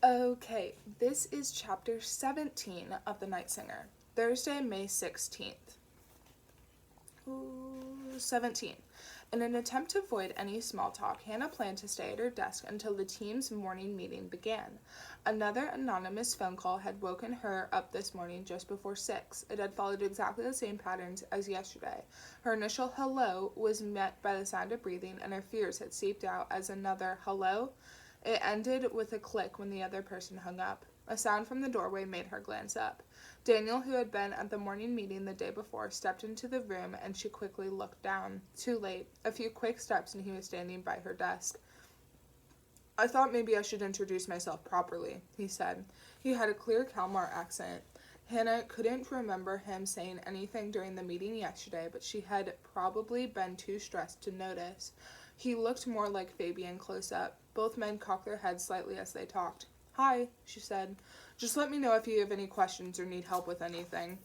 Okay, this is chapter 17 of The Night Singer, Thursday, May 16th. 17. In an attempt to avoid any small talk, Hannah planned to stay at her desk until the team's morning meeting began. Another anonymous phone call had woken her up this morning just before 6. It had followed exactly the same patterns as yesterday. Her initial hello was met by the sound of breathing, and her fears had seeped out as another hello. It ended with a click when the other person hung up. A sound from the doorway made her glance up. Daniel, who had been at the morning meeting the day before, stepped into the room, and she quickly looked down. Too late. A few quick steps and he was standing by her desk. "I thought maybe I should introduce myself properly," he said. He had a clear Kalmar accent. Hannah couldn't remember him saying anything during the meeting yesterday, but she had probably been too stressed to notice. He looked more like Fabian close up. Both men cocked their heads slightly as they talked. "Hi," she said. "Just let me know if you have any questions or need help with anything."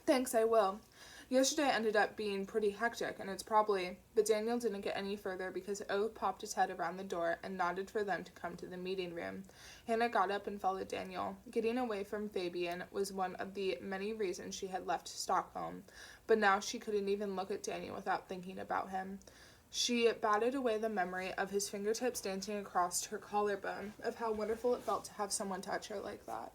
"Thanks, I will. Yesterday ended up being pretty hectic, and it's probably..." But Daniel didn't get any further because O popped his head around the door and nodded for them to come to the meeting room. Hannah got up and followed Daniel. Getting away from Fabian was one of the many reasons she had left Stockholm, but now she couldn't even look at Daniel without thinking about him. She batted away the memory of his fingertips dancing across her collarbone, of how wonderful it felt to have someone touch her like that.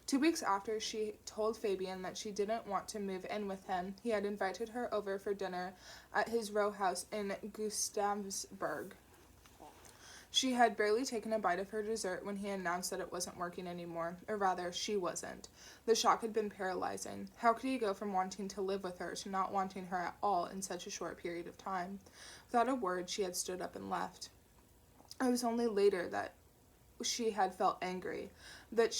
2 weeks after she told Fabian that she didn't want to move in with him, he had invited her over for dinner at his row house in Gustavsburg. She had barely taken a bite of her dessert when he announced that it wasn't working anymore, or rather, she wasn't. The shock had been paralyzing. How could he go from wanting to live with her to not wanting her at all in such a short period of time? Without a word, she had stood up and left. It was only later that she had felt angry, that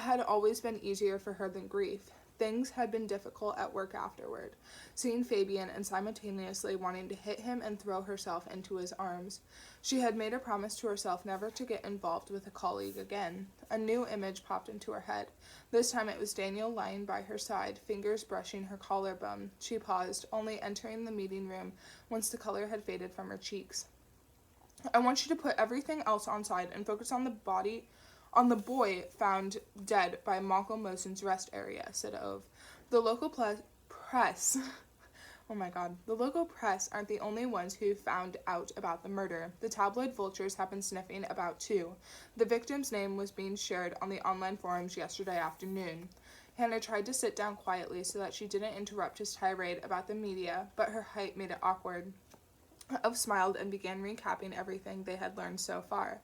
had always been easier for her than grief. Things had been difficult at work afterward, seeing Fabian and simultaneously wanting to hit him and throw herself into his arms. She had made a promise to herself never to get involved with a colleague again. A new image popped into her head. This time it was Daniel lying by her side, fingers brushing her collarbone. She paused, only entering the meeting room once the color had faded from her cheeks. "I want you to put everything else on side and focus on the boy found dead by Malcolm Moson's rest area," said Ove. The local press the local press aren't the only ones who found out about the murder. The tabloid vultures have been sniffing about too. The victim's name was being shared on the online forums yesterday afternoon. Hannah tried to sit down quietly so that she didn't interrupt his tirade about the media, but her height made it awkward. Ove smiled and began recapping everything they had learned so far.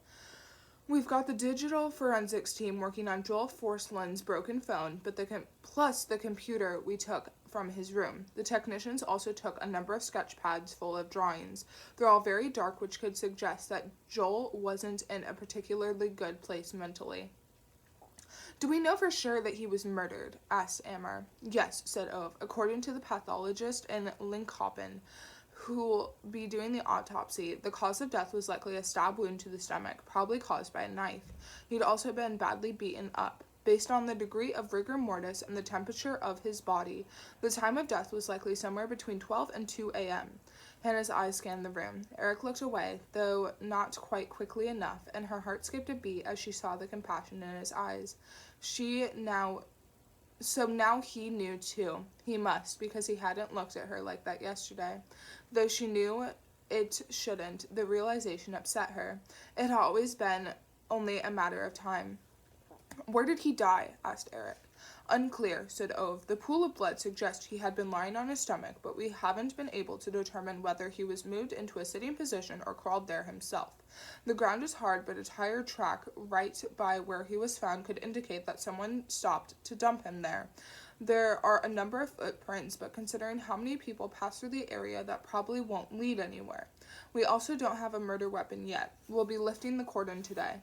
"We've got the digital forensics team working on Joel Forslund's broken phone, but plus the computer we took from his room. The technicians also took a number of sketch pads full of drawings. They're all very dark, which could suggest that Joel wasn't in a particularly good place mentally." "Do we know for sure that he was murdered?" asked Amar. "Yes," said Ove. "According to the pathologist in Linkhopen, who'll be doing the autopsy, the cause of death was likely a stab wound to the stomach, probably caused by a knife. He'd also been badly beaten up. Based on the degree of rigor mortis and the temperature of his body, the time of death was likely somewhere between 12 and 2 a.m. Hannah's eyes scanned the room. Eric looked away, though not quite quickly enough, and her heart skipped a beat as she saw the compassion in his eyes. So now he knew too. He must, because he hadn't looked at her like that yesterday. Though she knew it shouldn't, the realization upset her. It had always been only a matter of time. "Where did he die?" asked Eric. "Unclear," said Ove. "The pool of blood suggests he had been lying on his stomach, but we haven't been able to determine whether he was moved into a sitting position or crawled there himself. The ground is hard, but a tire track right by where he was found could indicate that someone stopped to dump him there. There are a number of footprints, but considering how many people pass through the area, that probably won't lead anywhere. We also don't have a murder weapon yet. We'll be lifting the cordon today."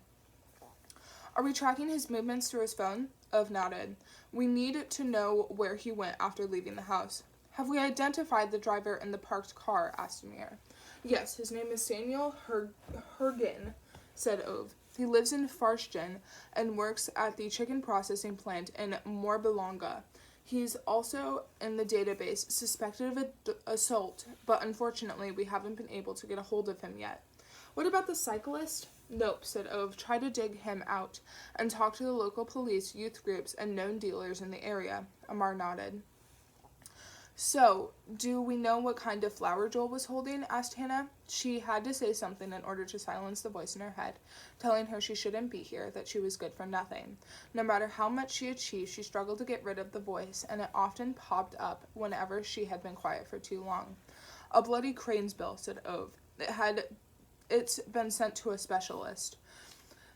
"Are we tracking his movements through his phone?" Ove nodded. "We need to know where he went after leaving the house." "Have we identified the driver in the parked car?" asked Amir. "Yes, his name is Samuel Hergen," said Ove. "He lives in Farsten and works at the chicken processing plant in Morbelonga. He's also in the database suspected of assault, but unfortunately we haven't been able to get a hold of him yet." "What about the cyclist?" Nope, said Ove. Try to dig him out and talk to the local police, youth groups, and known dealers in the area. Amar nodded. So, do we know what kind of flower Joel was holding? Asked Hannah. She had to say something in order to silence the voice in her head, telling her she shouldn't be here, that she was good for nothing. No matter how much she achieved, she struggled to get rid of the voice, and it often popped up whenever she had been quiet for too long. A bloody crane's bill, said Ove. It's been sent to a specialist.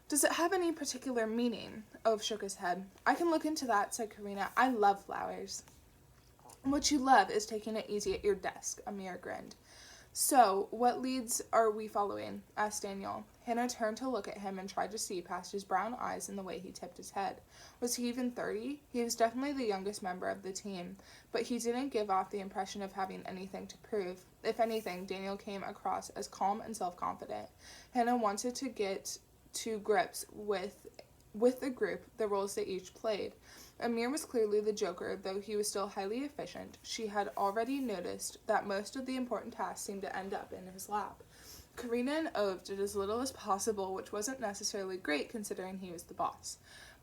Does it have any particular meaning? Ove shook his head. I can look into that, said Karina. I love flowers. What you love is taking it easy at your desk, Amir grinned. So, what leads are we following? Asked Daniel. Hannah turned to look at him and tried to see past his brown eyes and the way he tipped his head. Was he even 30? He was definitely the youngest member of the team, but he didn't give off the impression of having anything to prove. If anything, Daniel came across as calm and self-confident. Hannah wanted to get to grips with the group, the roles they each played. Amir was clearly the joker, though he was still highly efficient. She had already noticed that most of the important tasks seemed to end up in his lap. Karina and Ove did as little as possible, which wasn't necessarily great considering he was the boss.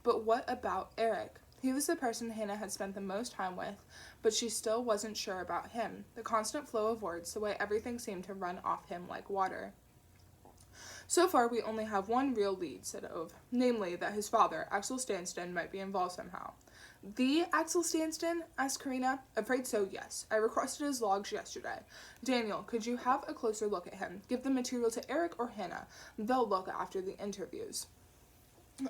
But what about Eric? He was the person Hannah had spent the most time with, but she still wasn't sure about him. The constant flow of words, the way everything seemed to run off him like water. So far, we only have one real lead, said Ove, namely that his father, Axel Stanston, might be involved somehow. The Axel Stanston? Asked Karina. Afraid so, yes. I requested his logs yesterday. Daniel, could you have a closer look at him? Give the material to Eric or Hannah. They'll look after the interviews.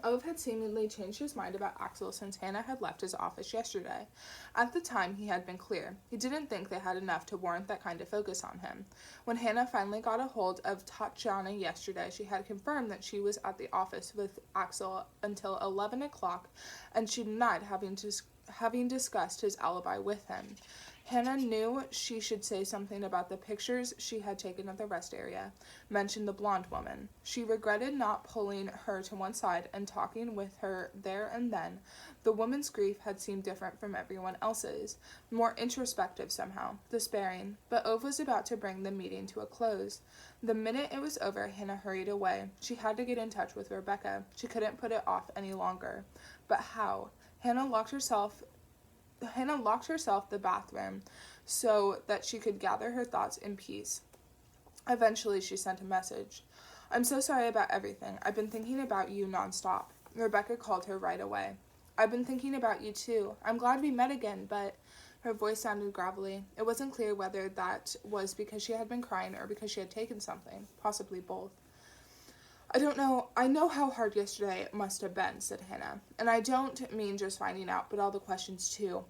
Ove had seemingly changed his mind about Axel since Hannah had left his office yesterday. At the time, he had been clear. He didn't think they had enough to warrant that kind of focus on him. When Hannah finally got a hold of Tatjana yesterday, she had confirmed that she was at the office with Axel until 11 o'clock, and she denied having discussed his alibi with him. Hannah knew she should say something about the pictures she had taken of the rest area, mention the blonde woman. She regretted not pulling her to one side and talking with her there and then. The woman's grief had seemed different from everyone else's, more introspective somehow, despairing, but Ove was about to bring the meeting to a close. The minute it was over, Hannah hurried away. She had to get in touch with Rebecca. She couldn't put it off any longer. But how? Hannah locked herself the bathroom so that she could gather her thoughts in peace. Eventually, she sent a message. I'm so sorry about everything. I've been thinking about you nonstop. Rebecca called her right away. I've been thinking about you too. I'm glad we met again, but her voice sounded gravelly. It wasn't clear whether that was because she had been crying or because she had taken something, possibly both. I don't know. I know how hard yesterday must have been, said Hannah. And I don't mean just finding out, but all the questions too.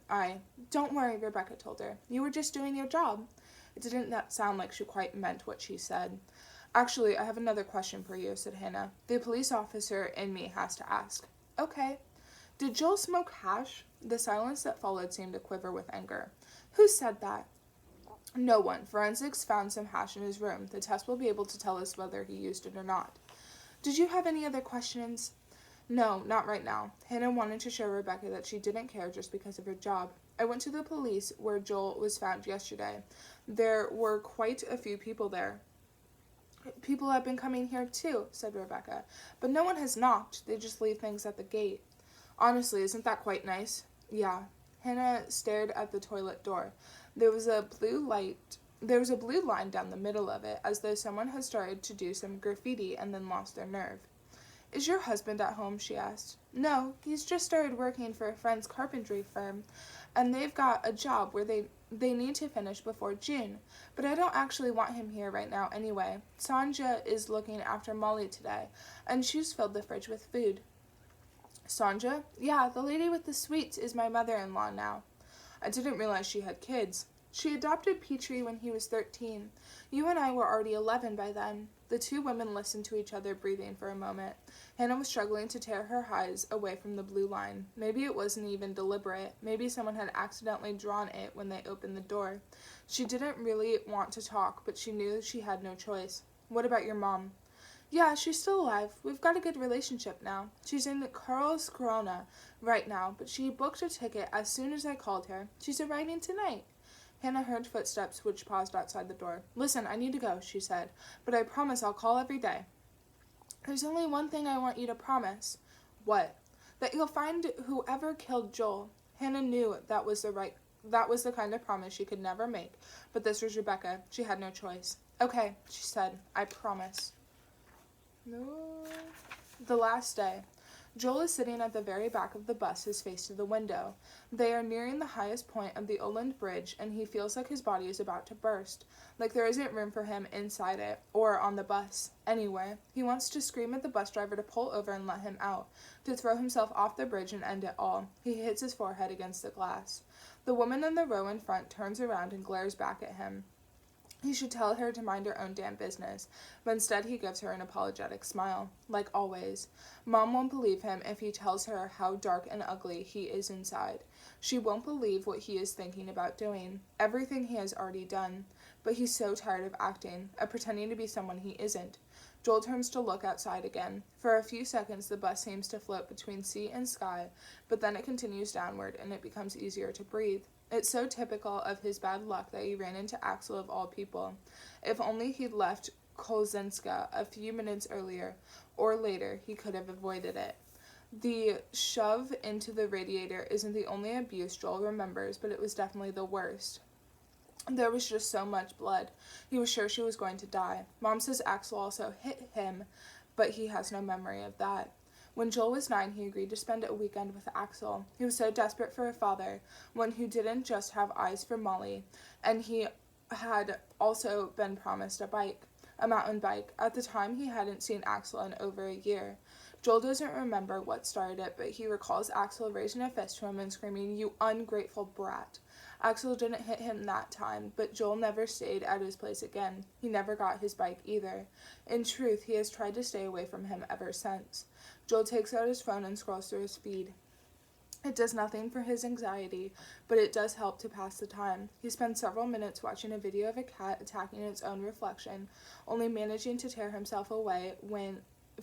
Don't worry, Rebecca told her. You were just doing your job. It didn't sound like she quite meant what she said. Actually, I have another question for you, said Hannah. The police officer in me has to ask. Okay. Did Joel smoke hash? The silence that followed seemed to quiver with anger. Who said that? No one. Forensics found some hash in his room. The test will be able to tell us whether he used it or not. Did you have any other questions? No, not right now. Hannah wanted to show Rebecca that she didn't care just because of her job. I went to the police where Joel was found yesterday. There were quite a few people there. People have been coming here too, said Rebecca. But no one has knocked. They just leave things at the gate. Honestly, isn't that quite nice? Yeah. Hannah stared at the toilet door. There was a blue line down the middle of it, as though someone had started to do some graffiti and then lost their nerve. Is your husband at home? She asked. No, he's just started working for a friend's carpentry firm, and they've got a job where they need to finish before June. But I don't actually want him here right now anyway. Sanja is looking after Molly today, and she's filled the fridge with food. Sanja? Yeah, the lady with the sweets is my mother-in-law now. I didn't realize she had kids. She adopted Petrie when he was 13. You and I were already 11 by then. The two women listened to each other, breathing for a moment. Hannah was struggling to tear her eyes away from the blue line. Maybe it wasn't even deliberate. Maybe someone had accidentally drawn it when they opened the door. She didn't really want to talk, but she knew she had no choice. What about your mom? Yeah, she's still alive. We've got a good relationship now. She's in Karlskrona right now, but she booked a ticket as soon as I called her. She's arriving tonight. Hannah heard footsteps which paused outside the door. Listen, I need to go, she said, but I promise I'll call every day. There's only one thing I want you to promise. What? That you'll find whoever killed Joel. Hannah knew that was the kind of promise she could never make, but this was Rebecca. She had no choice. Okay, she said, I promise. No. The last day. Joel is sitting at the very back of the bus, his face to the window. They are nearing the highest point of the Oland Bridge, and he feels like his body is about to burst, like there isn't room for him inside it, or on the bus, anywhere. He wants to scream at the bus driver to pull over and let him out, to throw himself off the bridge and end it all. He hits his forehead against the glass. The woman in the row in front turns around and glares back at him. He should tell her to mind her own damn business, but instead he gives her an apologetic smile, like always. Mom won't believe him if he tells her how dark and ugly he is inside. She won't believe what he is thinking about doing, everything he has already done. But he's so tired of acting, of pretending to be someone he isn't. Joel turns to look outside again. For a few seconds the bus seems to float between sea and sky, but then it continues downward and it becomes easier to breathe. It's so typical of his bad luck that he ran into Axel of all people. If only he'd left Kolzinska a few minutes earlier or later, he could have avoided it. The shove into the radiator isn't the only abuse Joel remembers, but it was definitely the worst. There was just so much blood. He was sure she was going to die. Mom says Axel also hit him, but he has no memory of that. When Joel was 9, he agreed to spend a weekend with Axel. He was so desperate for a father, one who didn't just have eyes for Molly, and he had also been promised a mountain bike. At the time, he hadn't seen Axel in over a year. Joel doesn't remember what started it, but he recalls Axel raising a fist to him and screaming, "You ungrateful brat." Axel didn't hit him that time, but Joel never stayed at his place again. He never got his bike either. In truth, he has tried to stay away from him ever since. Joel takes out his phone and scrolls through his feed. It does nothing for his anxiety, but it does help to pass the time. He spends several minutes watching a video of a cat attacking its own reflection, only managing to tear himself away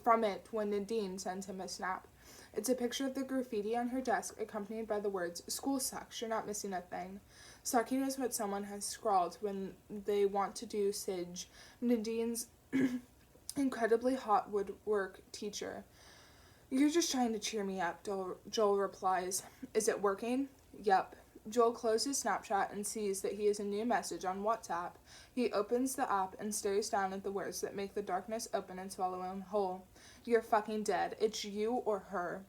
from it when Nadine sends him a snap. It's a picture of the graffiti on her desk, accompanied by the words, "School sucks, you're not missing a thing." Sucking is what someone has scrawled when they want to do Sige, Nadine's incredibly hot woodwork teacher. "You're just trying to cheer me up," Joel replies. "Is it working?" "Yep." Joel closes Snapchat and sees that he has a new message on WhatsApp. He opens the app and stares down at the words that make the darkness open and swallow him whole. "You're fucking dead. It's you or her."